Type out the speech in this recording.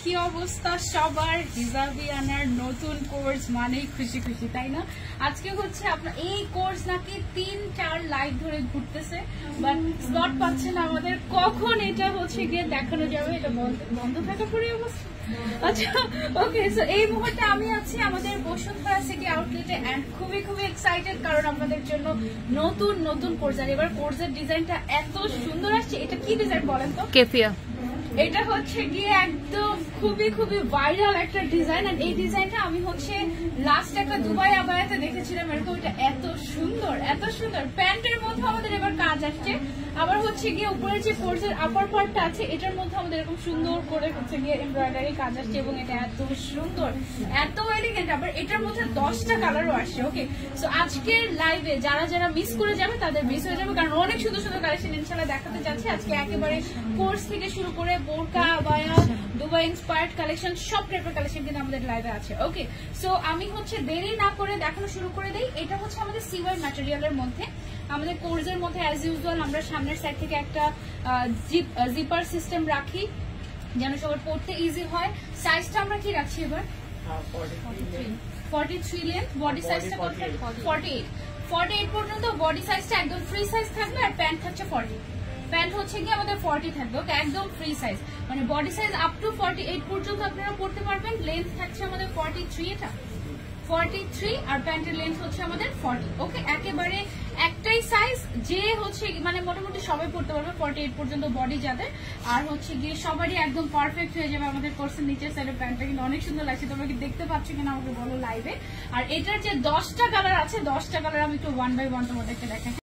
কি অবস্থা সবার? হিজাবিয়ানার নতুন কোর্স মানেই খুশি খুশি, তাই না? আজকে হচ্ছে আপনার এই কোর্স নাকি 3-4 লাইভ ধরে ঘুরতেছে, বাট স্লট পাচ্ছে না আমাদের। কখন এটা হচ্ছে গিয়ে দেখানো যাবে? এটা বন্ধ থাকা পরে অবস্থা। আচ্ছা, ওকে। সো এই মুহূর্তে আমি আছি আমাদের বসুন্ধরা সিটি আউটলেটে এন্ড খুবই খুবই এক্সাইটেড, কারণ আপনাদের জন্য নতুন নতুন কোর্স। আর এবার কোর্সের ডিজাইনটা এত সুন্দর আসছে। এটা কি ডিজাইন বলেন তো? কেফিয়া। এটা হচ্ছে গিয়ে একদম খুবই খুবই ভাইরাল একটা ডিজাইন। আর এই ডিজাইনটা আমি হচ্ছে লাস্ট একটা দুবাই আবায়াতে দেখেছিলাম এরকম। এটা এত সুন্দর, এত সুন্দর। প্যান্টের মধ্যে আমাদের এবার কাজ আসছে, আবার হচ্ছে গিয়ে উপরে যে কোর্সের আপার পার্টটা আছে এটার মধ্যে আমাদের এরকম সুন্দর করে হচ্ছে গিয়ে এমব্রয়ডারি কাজ আসছে, এবং এটা এত সুন্দর, এত এলিগেন্ট। আবার এটার মধ্যে 10টা কালারও আসছে। ওকে, সো আজকের লাইভে যারা যারা মিস করে যাবে তাদের মিস হয়ে যাবে, কারণ অনেক সুন্দর সুন্দর কালেকশন ইনশাআল্লাহ দেখাতে যাচ্ছে আজকে। একেবারে কোর্স থেকে শুরু করে বোরকা, আবায়া, দুবাই ইন্সপায়ার্ড কালেকশন, সব টাইপের কালেকশন কিন্তু আমাদের লাইভে আছে। ওকে, সো আমি হচ্ছে দেরি না করে দেখানো শুরু করে দেই। এটা হচ্ছে আমাদের সিওয়াই ম্যাটেরিয়ালের মধ্যে। আমাদের কোর্সের মধ্যে অ্যাজ ইউজুয়াল আমরা সামনের সাইড থেকে একটা জিপার সিস্টেম রাখি যেন সবার পড়তে ইজি হয়। সাইজটা আমরা কি রাখছি এবার? 43 লেন্থ। বডি সাইজটা কত? 48 পর্যন্ত বডি সাইজটা একদম ফ্রি সাইজ থাকবে। আর প্যান্ট থাকছে 40। প্যান্ট হচ্ছে কি আমাদের 40 থাকবে। ওকে, একদম ফ্রি সাইজ, মানে বডি সাইজ আপ টু 48 পর্যন্ত আপনারা পড়তে পারবেন। লেন্থ থাকছে আমাদের 43, এটা 43, আর প্যান্টের লেন্থ হচ্ছে আমাদের 40। ওকে, একেবারে একটাই সাইজ, যে হচ্ছে মানে মোটামুটি সবাই পড়তে পারবে 48 পর্যন্ত বডি যাদের। আর হচ্ছে গিয়ে সবারই একদম পারফেক্ট হয়ে যাবে। আমাদের কোর্সের নিচের সাইডের প্যান্টটা কিন্তু অনেক সুন্দর লাগছে। তোমরা কি দেখতে পাচ্ছ কিনা আমাকে বলো লাইভে। আর এটার যে 10টা কালার আছে, 10টা কালার আমি একটু 1 বাই 1 তোমাদেরকে দেখাই।